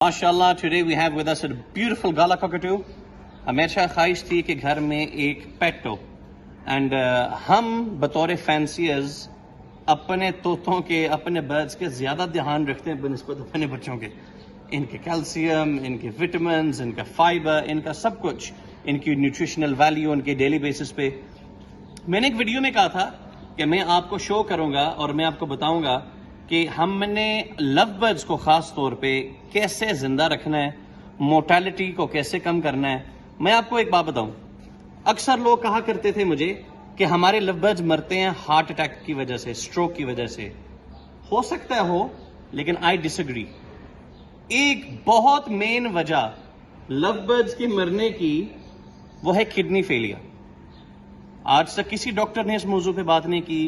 माशाल्लाह today we have with us a beautiful galah cockatoo. हमेशा ख्वाहिश थी कि घर में एक पेट हो एंड हम बतौर फैंसियर्स अपने तोतों के, अपने बर्ड्स के ज़्यादा ध्यान रखते हैं बनिस्बत अपने बच्चों के। इनके कैल्शियम, इनके विटामिन्स, इनका फाइबर, इनका सब कुछ, इनकी न्यूट्रिशनल वैल्यू उनके डेली बेसिस पे। मैंने एक वीडियो में कहा था कि मैं आपको शो करूंगा और मैं आपको बताऊंगा कि हमने लव बर्ड्स को ख़ास तौर पे कैसे ज़िंदा रखना है, मोर्टेलिटी को कैसे कम करना है। मैं आपको एक बात बताऊं, अक्सर लोग कहा करते थे मुझे कि हमारे लव बर्ड्स मरते हैं हार्ट अटैक की वजह से, स्ट्रोक की वजह से। हो सकता है हो, लेकिन आई डिसएग्री। एक बहुत मेन वजह लव बर्ड्स की मरने की वो है किडनी फेलियर। आज तक किसी डॉक्टर ने इस मौजू पे बात नहीं की,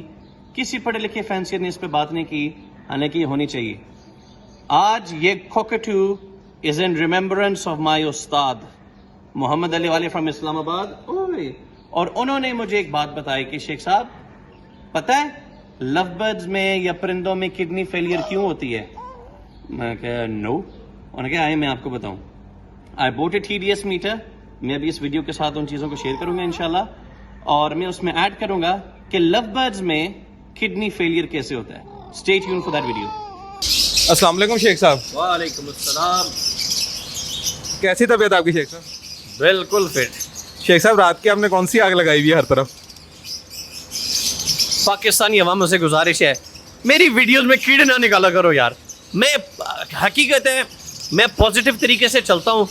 किसी पढ़े लिखे फैंसियर ने इस पे बात नहीं की, हालांकि ये होनी चाहिए। आज ये cockatoo is in remembrance of my उस्ताद मोहम्मद अली वाले फ्रॉम इस्लामाबाद। और उन्होंने मुझे एक बात बताई कि शेख साहब, पता है लव बर्ड्स में या परिंदों में किडनी फेलियर क्यों होती है? मैं कहा नो। उन्होंने कहा आए मैं आपको बताऊं। आई बोट ए TDS मीटर। मैं अभी इस वीडियो के साथ उन चीज़ों को शेयर करूंगा इंशाल्लाह, और मैं उसमें ऐड करूंगा कि लव बर्ड्स में किडनी फेलियर कैसे होता है। Stay tune for that video. अस्सलाम वालेकुम शेख साहब। वालेकुम अस्सलाम। कैसी तबीयत आपकी शेख साहब? बिल्कुल फिट। शेख साहब रात की आपने कौन सी आग लगाई हुई है हर तरफ? पाकिस्तानी अवाम से गुजारिश है, मेरी वीडियोस में कीड़े ना निकाला करो यार। मैं हकीकत है, मैं पॉजिटिव तरीके से चलता हूँ।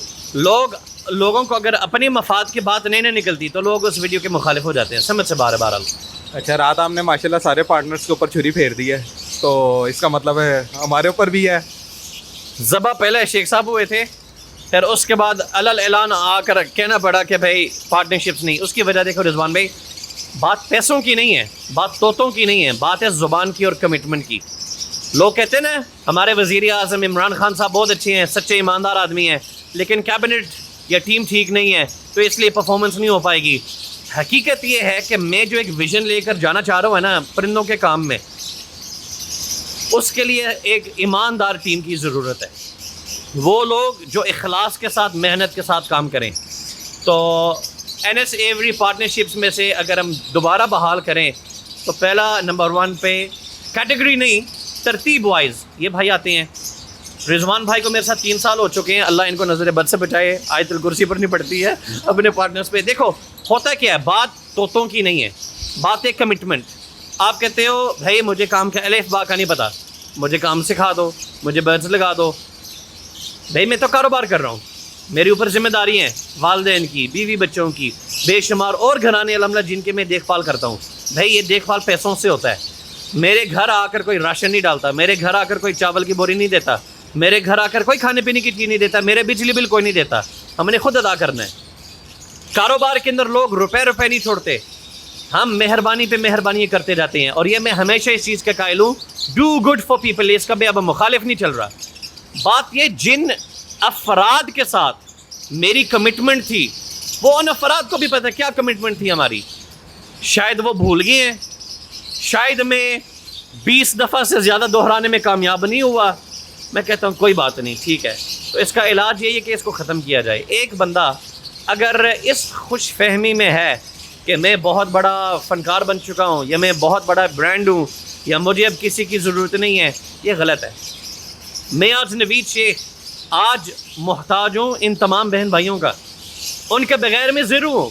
लोगों को अगर अपने मफाद की बात नहीं ना निकलती तो लोग उस वीडियो के मुखालिफ हो जाते हैं। समझ से बाहर बहरहाल। अच्छा, रात आपने माशाल्लाह सारे पार्टनर्स के ऊपर छुरी फेर दी है, तो इसका मतलब है हमारे ऊपर भी है। ज़बा पहले शेख साहब हुए थे, फिर उसके बाद अलल ऐलान आकर कहना पड़ा कि भाई पार्टनरशिप्स नहीं। उसकी वजह देखो रिजवान भाई, बात पैसों की नहीं है, बात तोतों की नहीं है, बात है ज़ुबान की और कमिटमेंट की। लोग कहते हैं ना हमारे वज़ीर आज़म इमरान खान साहब बहुत अच्छे हैं, सच्चे ईमानदार आदमी हैं, लेकिन कैबिनेट या टीम ठीक नहीं है तो इसलिए परफॉर्मेंस नहीं हो पाएगी। हकीकत ये है कि मैं जो एक विज़न लेकर जाना चाह रहा हूँ ना परिंदों के काम में, उसके लिए एक ईमानदार टीम की ज़रूरत है। वो लोग जो इखलास के साथ, मेहनत के साथ काम करें। तो NS एवरी पार्टनरशिप्स में से अगर हम दोबारा बहाल करें तो पहला नंबर 1 पे कैटेगरी नहीं, तरतीब वाइज ये भाई आते हैं। रिजवान भाई को मेरे साथ 3 साल हो चुके हैं, अल्लाह इनको नज़र बद से बचाए। आयतुल कुर्सी पर नहीं पड़ती है अपने पार्टनर्स पे। देखो होता क्या है, बात तोतों की नहीं है, बात है कमिटमेंट। आप कहते हो भाई मुझे काम का अलिफ बा का नहीं पता, मुझे काम सिखा दो, मुझे बर्ड्स लगा दो। भाई मैं तो कारोबार कर रहा हूँ, मेरे ऊपर जिम्मेदारी हैं वालिदैन की, बीवी बच्चों की, बेशुमार और घराने अलहमदुलिल्लाह जिनके मैं देखभाल करता हूँ। भाई ये देखभाल पैसों से होता है। मेरे घर आकर कोई राशन नहीं डालता, मेरे घर आकर कोई चावल की बोरी नहीं देता, मेरे घर आकर कोई खाने पीने की चीज़ नहीं देता, मेरे बिजली बिल कोई नहीं देता, हमने खुद अदा करना है। कारोबार के अंदर लोग रुपए नहीं छोड़ते, हम मेहरबानी पे मेहरबानी करते जाते हैं। और ये मैं हमेशा इस चीज़ का कायल हूँ, डू गुड फॉर पीपल। इसका भी अब मुखालिफ नहीं चल रहा। बात ये जिन अफराद के साथ मेरी कमिटमेंट थी, वो उन अफराद को भी पता क्या कमिटमेंट थी हमारी। शायद वो भूल गए हैं, शायद मैं 20 दफ़ा से ज़्यादा दोहराने में कामयाब नहीं हुआ। मैं कहता हूँ कोई बात नहीं, ठीक है। तो इसका इलाज यही है कि इसको ख़त्म किया जाए। एक बंदा अगर इस खुश फहमी में है कि मैं बहुत बड़ा फ़नकार बन चुका हूँ, या मैं बहुत बड़ा ब्रांड हूँ, या मुझे अब किसी की ज़रूरत नहीं है, ये गलत है। मैं आज नवीद शेख आज मोहताज हूँ इन तमाम बहन भाइयों का, उनके बगैर मैं ज़ीरो हूँ।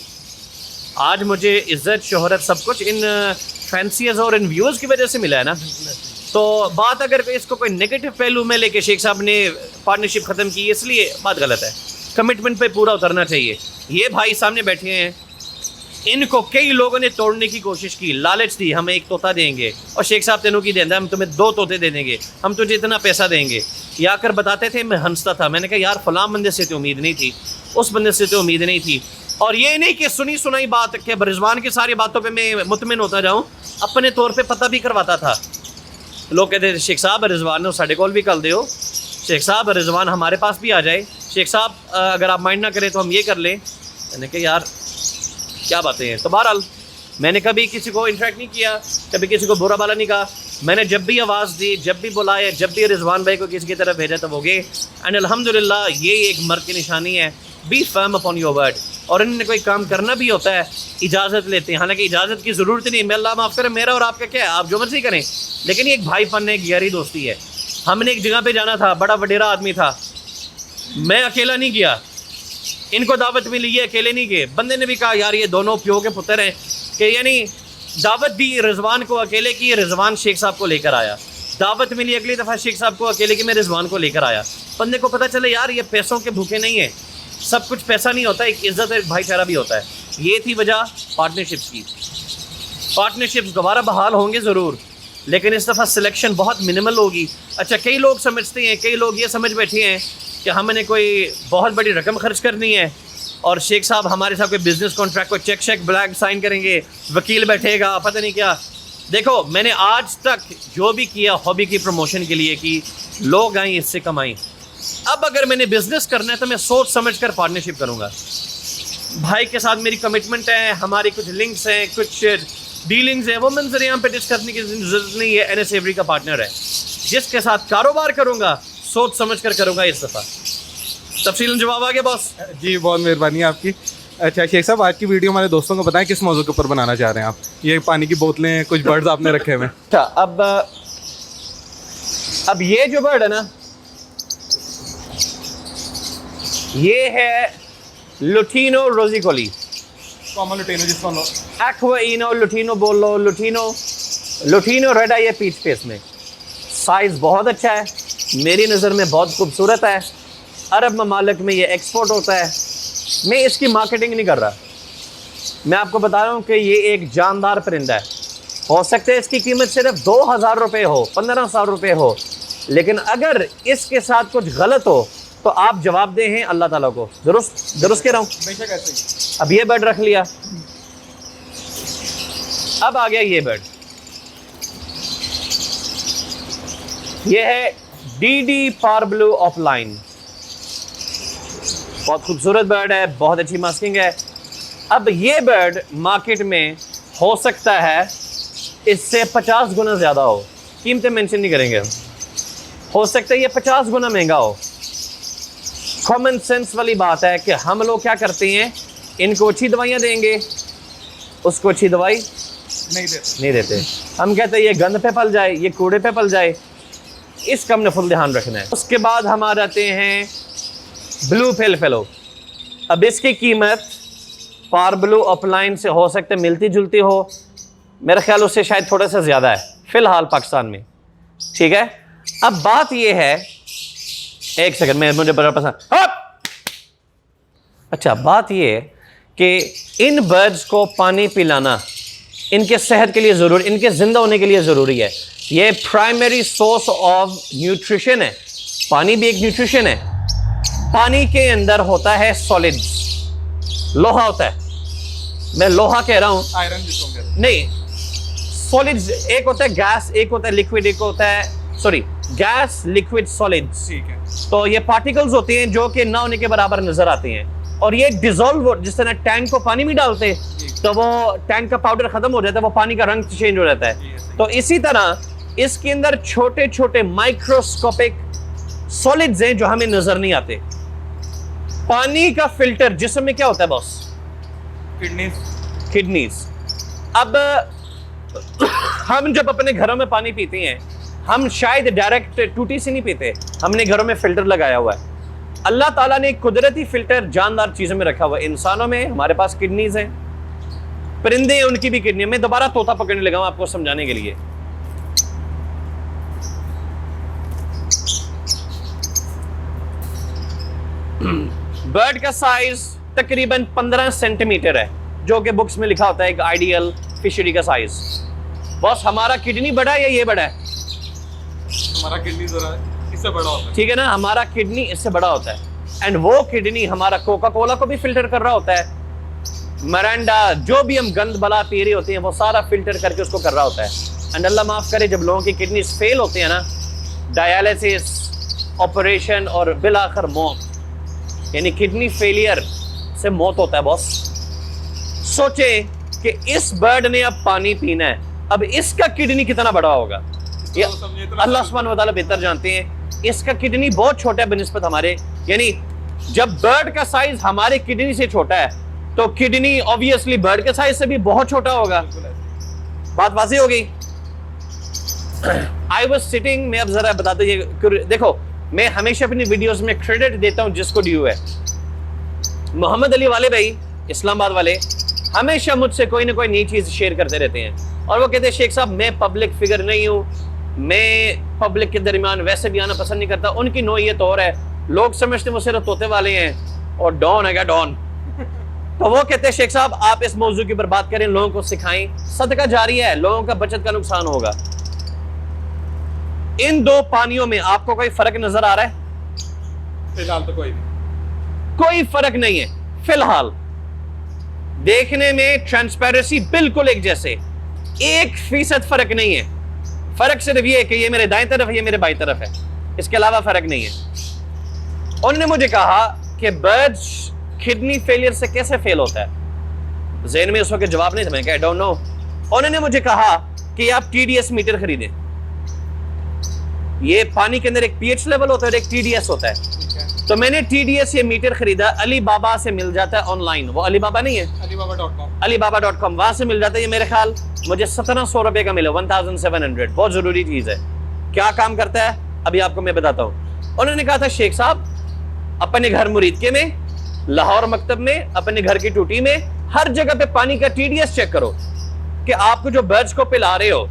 आज मुझे इज़्ज़त, शोहरत, सब कुछ इन फैंसियर्स और इन व्यूअर्स की वजह से मिला है ना। तो बात अगर इसको कोई नेगेटिव पहलू में लेके शेख साहब ने पार्टनरशिप ख़त्म की, इसलिए बात गलत है। कमिटमेंट पे पूरा उतरना चाहिए। ये भाई सामने बैठे हैं, इनको कई लोगों ने तोड़ने की कोशिश की, लालच दी हमें एक तोता देंगे, और शेख साहब तेनों की देंगे, हम तुम्हें 2 तोते दे देंगे, हम तुझे इतना पैसा देंगे। या कर बताते थे, मैं हंसता था। मैंने कहा यार फलां बंदे से तो उम्मीद नहीं थी, उस बंदे से तो उम्मीद नहीं थी। और ये नहीं कि सुनी सुनाई बात के रिजवान की सारी बातों पे मैं मुतमिन होता जाऊँ, अपने तौर पे पता भी करवाता था। लोग कहते थे शेख साहब रिजवान ने साढ़े कॉल भी कर दो, शेख साहब रिजवान हमारे पास भी आ जाए, शेख साहब अगर आप माइंड ना करें तो हम ये कर लें। मैंने कहा यार क्या बातें हैं। तो बहरहाल मैंने कभी किसी को इंटरेक्ट नहीं किया, कभी किसी को बुरा भला नहीं कहा। मैंने जब भी आवाज़ दी, जब भी बुलाया, जब भी रिजवान भाई को किसी की तरफ भेजा तो वो गए। एंड अल्हम्दुलिल्लाह ये एक मर्द की निशानी है, be firm upon your word. और इन्होंने कोई काम करना भी होता है इजाज़त लेते हैं, हालांकि इजाज़त की ज़रूरत नहीं। मैं अल्लाह माफ़ करे, मेरा और आपका क्या है, आप जो मर्जी करें, लेकिन ये एक भाईपन है, एक यारी दोस्ती है। हमने एक जगह पे जाना था, बड़ा वडेरा आदमी था, मैं अकेला नहीं गया, इनको दावत मिली, ये अकेले नहीं गए। बंदे ने भी कहा यार ये दोनों प्यो के पुत्र हैं, कि यानी दावत दी रिजवान को अकेले की, रिजवान शेख साहब को लेकर आया। दावत मिली अगली दफ़ा शेख साहब को अकेले की, मैं रिजवान को लेकर आया। बंदे को पता चले यार ये पैसों के भूखे नहीं है, सब कुछ पैसा नहीं होता, एक इज़्ज़त एक भाईचारा भी होता है। ये थी वजह पार्टनरशिप्स की। पार्टनरशिप्स दोबारा बहाल होंगे ज़रूर, लेकिन इस दफ़ा सिलेक्शन बहुत मिनिमल होगी। अच्छा, कई लोग समझते हैं, कई लोग ये समझ बैठे हैं कि हमने कोई बहुत बड़ी रकम खर्च करनी है और शेख साहब हमारे साथ कोई बिज़नेस कॉन्ट्रैक्ट को चेक शेक ब्लैंक साइन करेंगे, वकील बैठेगा, पता नहीं क्या। देखो, मैंने आज तक जो भी किया हॉबी की प्रमोशन के लिए कि लोग आएँ इससे कमाएँ। अब अगर मैंने बिज़नेस करना है तो मैं सोच समझ कर पार्टनरशिप करूँगा। भाई के साथ मेरी कमिटमेंट है, हमारी कुछ लिंक्स हैं, कुछ डीलिंग्स हैं, वो मंजर यहाँ पे डिस्कस करने की ज़रूरत नहीं है। NS एवरी का पार्टनर है, जिसके साथ कारोबार करूँगा सोच समझ कर करूँगा। इस दफ़ा तफसीलन जवाब आ गया बॉस? जी, बहुत मेहरबानी आपकी। अच्छा शेख साहब, आज की वीडियो हमारे दोस्तों को बताएं किस मौजू के ऊपर बनाना चाह रहे हैं आप? ये पानी की बोतलें, कुछ बर्ड्स आपने रखे हुए हैं। अच्छा, अब ये जो बर्ड है ना, ये है लुटीनो रोजिकोली, कॉमन लुटीनो जिसको एक्वाइनो लुटीनो बोल लो, लुटीनो रेड आई है पीच फेस में। साइज़ बहुत अच्छा है, मेरी नज़र में बहुत खूबसूरत है। अरब ममालिक में ये एक्सपोर्ट होता है। मैं इसकी मार्केटिंग नहीं कर रहा, मैं आपको बता रहा हूँ कि ये एक जानदार परिंदा है। हो सकता है इसकी कीमत सिर्फ 2000 रुपये हो, 1500 रुपये हो, लेकिन अगर इसके साथ कुछ गलत हो तो आप जवाब दे हैं अल्लाह ताला को। दुरुस्त कह रहा हूँ। बेशक ऐसे। अब ये बर्ड रख लिया, अब आ गया ये बर्ड, ये है DD पार्ब्लू ऑफलाइन। बहुत खूबसूरत बर्ड है, बहुत अच्छी मास्किंग है। अब ये बर्ड मार्केट में हो सकता है इससे 50 गुना ज़्यादा हो, कीमतें मेंशन नहीं करेंगे, हो सकता है ये 50 गुना महंगा हो। कॉमन सेंस वाली बात है कि हम लोग क्या करते हैं, इनको अच्छी दवाइयाँ देंगे, उसको अच्छी दवाई नहीं देते। हम कहते हैं ये गंद पे पल जाए, ये कूड़े पे पल जाए, इसका हमने फुल ध्यान रखना है। उसके बाद हम आ जाते हैं ब्लू फेल फेलो। अब इसकी कीमत पार्ब्लू अपलाइन से हो सकता है मिलती जुलती हो, मेरे ख्याल उससे शायद थोड़ा सा ज़्यादा है फ़िलहाल पाकिस्तान में, ठीक है। अब बात ये है, एक सेकंड में, मुझे बड़ा पसंद। अच्छा, बात ये है कि इन बर्ड्स को पानी पिलाना इनके सेहत के लिए ज़रूरी, इनके ज़िंदा होने के लिए ज़रूरी है। ये प्राइमरी सोर्स ऑफ न्यूट्रिशन है, पानी भी एक न्यूट्रिशन है। पानी के अंदर होता है सॉलिड्स, लोहा होता है, मैं लोहा कह रहा हूँ, आयरन जिसको कहते हैं। नहीं, सॉलिड्स एक होता है गैस, एक होता है लिक्विड, एक होता है गैस लिक्विड सॉलिड्स। ठीक है। तो ये पार्टिकल्स होते हैं जो कि ना होने के बराबर नजर आते हैं, और ये डिजोल्व, जिस तरह टैंक को पानी में डालते तो वो टैंक का पाउडर खत्म हो जाता है, वो पानी का रंग चेंज हो जाता है। तो इसी तरह इसके अंदर छोटे छोटे माइक्रोस्कोपिक सॉलिड्स हैं जो हमें नजर नहीं आते। पानी का फिल्टर जिस्म में क्या होता है बॉस? किडनीज। अब हम जब अपने घरों में पानी पीते हैं, हम शायद डायरेक्ट टूटी से नहीं पीते, हमने घरों में फिल्टर लगाया हुआ है। अल्लाह ताला ने कुदरती फिल्टर जानदार चीजों में रखा हुआ है। इंसानों में हमारे पास किडनीज हैं, परिंदे हैं उनकी भी किडनी। मैं दोबारा तोता पकड़ने लगा हूं आपको समझाने के लिए। बर्ड का साइज तकरीबन 15 सेंटीमीटर है, जो कि बुक्स में लिखा होता है एक आइडियल फिशरी का साइज। बॉस, हमारा किडनी बड़ा है या ये बड़ा है? हमारा किडनी जरा इससे बड़ा होता है, ठीक है ना, हमारा किडनी इससे बड़ा होता है। एंड वो किडनी हमारा कोका कोला को भी फिल्टर कर रहा होता है, मरांडा, जो भी हम गंद बला पी रहे होते हैं वो सारा फिल्टर करके उसको कर रहा होता है। एंड अल्लाह माफ करे, जब लोगों की किडनी फेल होते हैं ना, डायलिसिस, ऑपरेशन और बिल आखिर मौत, यानी किडनी फेलियर से मौत होता है बॉस। सोचे कि इस बर्ड ने अब पानी पीना है, अब इसका किडनी कितना बड़ा होगा ये अल्लाह सुब्हानहू व तआला बेहतर जानते हैं। इसका किडनी बहुत छोटा है बनिस्बत हमारे, यानी जब बर्ड का साइज हमारे किडनी से छोटा है तो किडनी ऑब्वियसली बर्ड के साइज से भी बहुत छोटा होगा। बात वाज़ेह हो गई। आई वाज सिटिंग, मैं अब जरा बताते ये देखो, मैं हमेशा अपनी वीडियोस में क्रेडिट देता हूं जिसको ड्यू है। मोहम्मद अली वाले भाई इस्लामाबाद वाले हमेशा मुझसे कोई ना कोई नई चीज शेयर करते रहते हैं और वो कहते हैं शेख साहब मैं पब्लिक फिगर नहीं हूं, मैं पब्लिक के दरमियान वैसे भी आना पसंद नहीं करता। उनकी नौयत और है, लोग समझते वो सिर्फ तोते वाले हैं और डॉन है क्या डॉन। तो वो कहते हैं शेख साहब आप इस मौजू की ऊपर बात करें, लोगों को सिखाएं, सदका जारी है, लोगों का बचत का नुकसान होगा। इन दो पानियों में आपको कोई फर्क नजर आ रहा है? फिलहाल तो कोई नहीं, कोई फर्क नहीं है फिलहाल। देखने में ट्रांसपेरेंसी बिल्कुल एक जैसे, 1% फर्क नहीं है। फर्क सिर्फ ये है कि ये मेरे दाएं तरफ, ये मेरे बाईं तरफ है, इसके अलावा फर्क नहीं है। उन्होंने मुझे कहा कि बर्ड्स किडनी फेलियर से कैसे फेल होता है, ज़हन में उस वक्त जवाब नहीं था, मैं आई डोंट नो। उन्होंने मुझे कहा कि आप TDS मीटर खरीदें। ये पानी के अंदर एक pH लेवल होता है और एक TDS होता है। तो मैंने TDS ये मीटर खरीदा, अली बाबा से मिल जाता है ऑनलाइन, वो अली बाबा नहीं है, alibaba.com, वहां से मिल जाता है। ये मेरे ख्याल मुझे 1700 रुपए का मिला, 1700। बहुत जरूरी चीज है। क्या काम करता है अभी आपको मैं बताता हूँ। उन्होंने कहा था शेख साहब अपने घर मुरीदके में, लाहौर मकतब में, अपने घर की टूटी में, हर जगह पे पानी का TDS चेक करो कि आपको जो बर्ड्स को पिला रहे हो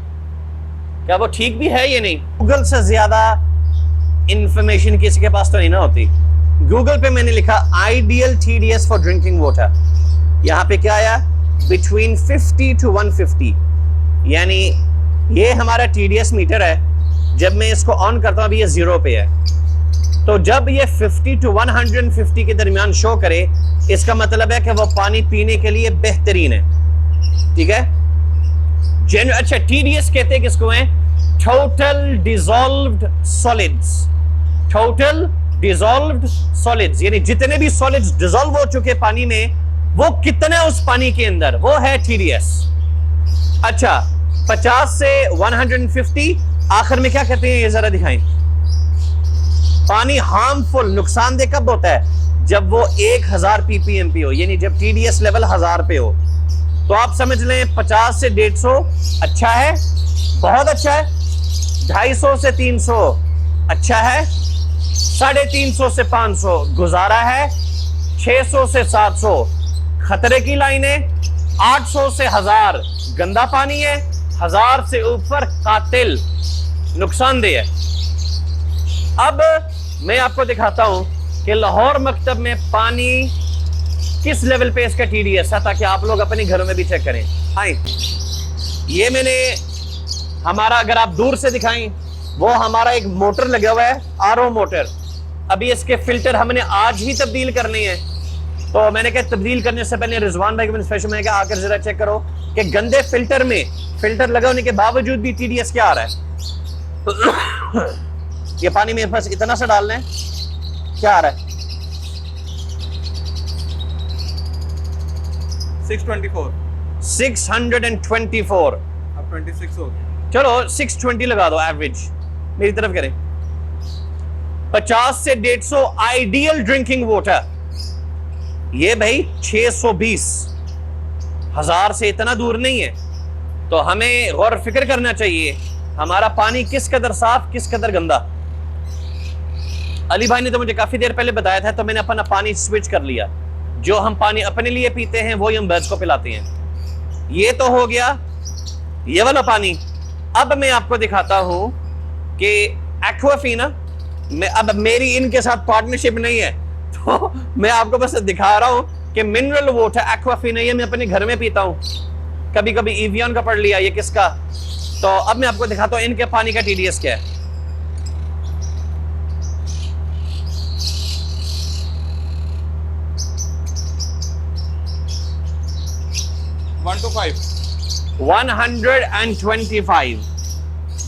क्या वो ठीक भी है या नहीं। गूगल से ज्यादा इंफॉर्मेशन किसी के पास तो नहीं ना होती। गूगल पे मैंने लिखा ideal TDS for drinking water, यहाँ पे क्या आया बिटवीन 50 to 150, यानी ये हमारा TDS मीटर है। जब मैं इसको ऑन करता हूँ अभी ये 0 पे है, तो जब ये 50 to 150 के दरमियान शो करे इसका मतलब है कि वो पानी पीने के लिए बेहतरीन है। ठीक है, अच्छा TDS कहते हैं किसको है? Total dissolved solids. Total dissolved solids यानी जितने भी सॉलिड्स डिसॉल्व हो चुके पानी में वो कितने उस पानी के अंदर, वो है TDS। अच्छा 50 से 150 आखिर में क्या कहते हैं ये जरा दिखाएं। पानी हार्मफुल नुकसानदेह कब होता है? जब वो 1000 ppmp हो, यानी जब TDS लेवल 1000 पे हो। तो आप समझ लें 50 से 150 अच्छा है, बहुत अच्छा है। 250 से 300 अच्छा है, 350 से 500 गुजारा है, 600 से 700 खतरे की लाइन है, 800 से 1000 गंदा पानी है, 1000 से ऊपर कातिल नुकसानदेह है। अब मैं आपको दिखाता हूं कि लाहौर मकतब में पानी किस लेवल पे इसका TDS है, ताकि आप लोग अपने घरों में भी चेक करें। आए, ये मैंने हमारा, अगर आप दूर से दिखाएं, वो हमारा एक मोटर लगा हुआ है, RO मोटर। अभी इसके फिल्टर हमने आज ही तब्दील करने हैं, तो मैंने कहा तब्दील करने से पहले रिजवान भाई को स्पेशल मैंने कहा आकर जरा चेक करो कि गंदे फिल्टर में, फिल्टर लगा होने के बावजूद भी TDS क्या आ रहा है। ये पानी में बस इतना सा डालना है, क्या आ रहा है? 624। अब 26 हो गया। चलो 620 लगा दो एवरेज, मेरी तरफ करें। 50 से 150 आइडियल ड्रिंकिंग वाटर, ये भाई 620, 1000 से इतना दूर नहीं है। तो हमें गौर फिक्र करना चाहिए हमारा पानी किस कदर साफ, किस कदर गंदा। अली भाई ने तो मुझे काफी देर पहले बताया था, तो मैंने अपना पानी स्विच कर लिया। जो हम पानी अपने लिए पीते हैं वो ही हम बर्ड्स को पिलाते हैं। ये तो हो गया ये वाला पानी। अब मैं आपको दिखाता हूं कि एक्वाफीना में, अब मेरी इनके साथ पार्टनरशिप नहीं है, तो मैं आपको बस दिखा रहा हूं कि मिनरल वाटर एक्वाफीना ये मैं अपने घर में पीता हूं। कभी कभी एवियन का पढ़ लिया, ये किसका। तो अब मैं आपको दिखाता हूं इनके पानी का TDS क्या है। 125।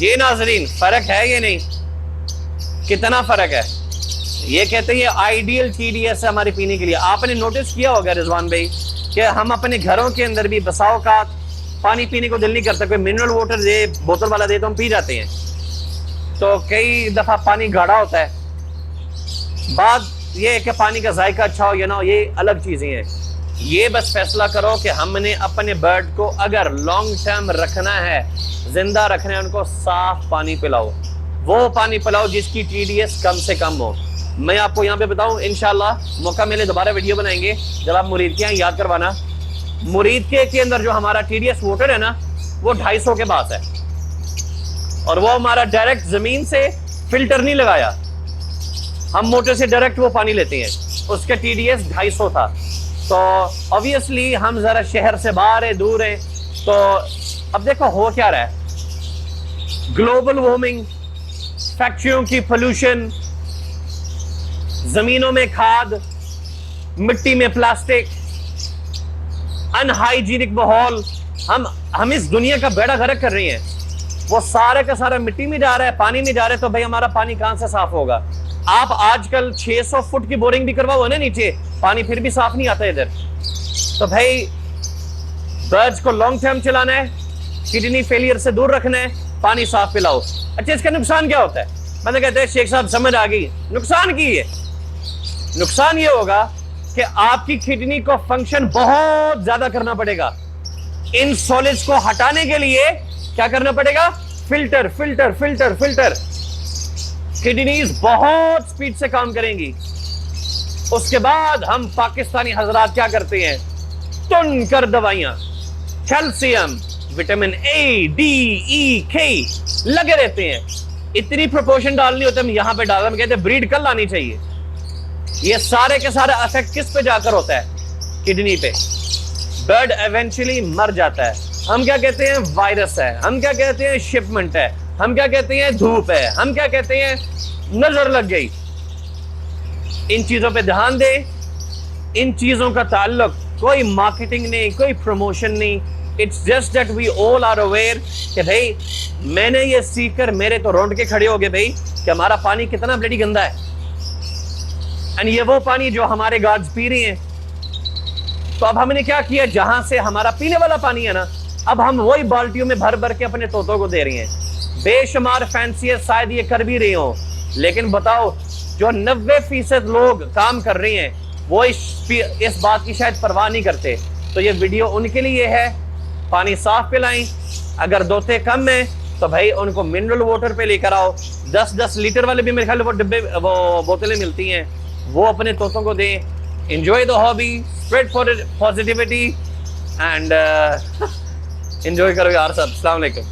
ये नाजरीन फर्क है ये नहीं, कितना फर्क है। ये कहते हैं ये आइडियल TDS है हमारे पीने के लिए। आपने नोटिस किया होगा रिजवान भाई कि हम अपने घरों के अंदर भी बसाओ का पानी पीने को दिल नहीं करता, कोई मिनरल वाटर दे, बोतल वाला दे तो हम पी जाते हैं, तो कई दफा पानी गाढ़ा होता है। बात ये है कि पानी का जायका अच्छा हो या ना हो, ये अलग चीजें हैं। ये बस फैसला करो कि हमने अपने बर्ड को अगर लॉन्ग टर्म रखना है, जिंदा रखना है, उनको साफ पानी पिलाओ, वो पानी पिलाओ जिसकी TDS कम से कम हो। मैं आपको यहाँ पे बताऊं, इंशाल्लाह मौका मिले दोबारा वीडियो बनाएंगे, जब आप मुरीद के यहाँ याद करवाना। मुरीद के अंदर जो हमारा TDS वाटर है ना, वो 250 के पास है, और वो हमारा डायरेक्ट जमीन से फिल्टर नहीं लगाया, हम मोटर से डायरेक्ट वो पानी लेते हैं, उसका TDS 250 था। तो ऑब्वियसली हम जरा शहर से बाहर है, दूर है, तो अब देखो हो क्या रहा है, ग्लोबल वार्मिंग, फैक्ट्रियों की पोल्यूशन, जमीनों में खाद, मिट्टी में प्लास्टिक, अनहाइजीनिक माहौल, हम इस दुनिया का बेड़ा गर्क कर रही हैं। वो सारे का सारा मिट्टी में जा रहा है, पानी में जा रहा है, तो भाई हमारा पानी कहां से साफ होगा? आप आजकल 600 फुट की बोरिंग भी करवाओ ना नीचे, पानी फिर भी साफ नहीं आता इधर। तो भाई बर्ड्स को लॉन्ग टर्म चलाना है, किडनी फेलियर से दूर रखना है, पानी साफ पिलाओ। अच्छा, इसका नुकसान क्या होता है? मतलब कहते हैं शेख साहब समझ आ गई, नुकसान की है, नुकसान ये होगा कि आपकी किडनी को फंक्शन बहुत ज्यादा करना पड़ेगा। इन सॉलिड्स को हटाने के लिए क्या करना पड़ेगा? Filter filter filter filter. Kidneys बहुत स्पीड से काम करेंगी। उसके बाद हम पाकिस्तानी हजरात क्या करते हैं? तुन कर दवाइयां, calcium, vitamin A, D, E, K लगे रहते हैं, इतनी प्रोपोर्शन डालनी होती है, हम यहां पे डाल, हम कहते हैं ब्रीड कल आनी चाहिए। ये सारे के सारे इफेक्ट किस पे जाकर होता है? किडनी पे। बर्ड एवेंचुअली मर जाता है। हम क्या कहते हैं? वायरस है। हम क्या कहते हैं? शिपमेंट है। हम क्या कहते हैं? धूप है। हम क्या कहते हैं? नजर लग गई। इन चीजों पे ध्यान दे। इन चीजों का ताल्लुक कोई मार्केटिंग नहीं, कोई प्रमोशन नहीं, it's just that we all are aware कि भाई मैंने ये सीख कर मेरे तो रोंड के खड़े हो गए भाई कि हमारा पानी कितना ब्लडी गंदा है, एंड ये वो पानी जो हमारे गार्ड्स पी रही हैं। तो अब हमने क्या किया, जहां से हमारा पीने वाला पानी है ना, अब हम वही बाल्टियों में भर भर के अपने तोतों को दे रही हैं। बेशुमार फैंसी शायद ये कर भी रही हो, लेकिन बताओ जो 90% लोग काम कर रहे हैं वो इस बात की शायद परवाह नहीं करते। तो ये वीडियो उनके लिए है, पानी साफ पिलाएं। अगर दोते कम है तो भाई उनको मिनरल वाटर पे लेकर आओ। 10-10 लीटर वाले भी मेरे ख्याल वो डिब्बे, वो बोतलें मिलती हैं, वो अपने तोतों को दें। Enjoy the hobby, spread positivity and enjoy करो यार सब। अस्सलाम वालेकुम।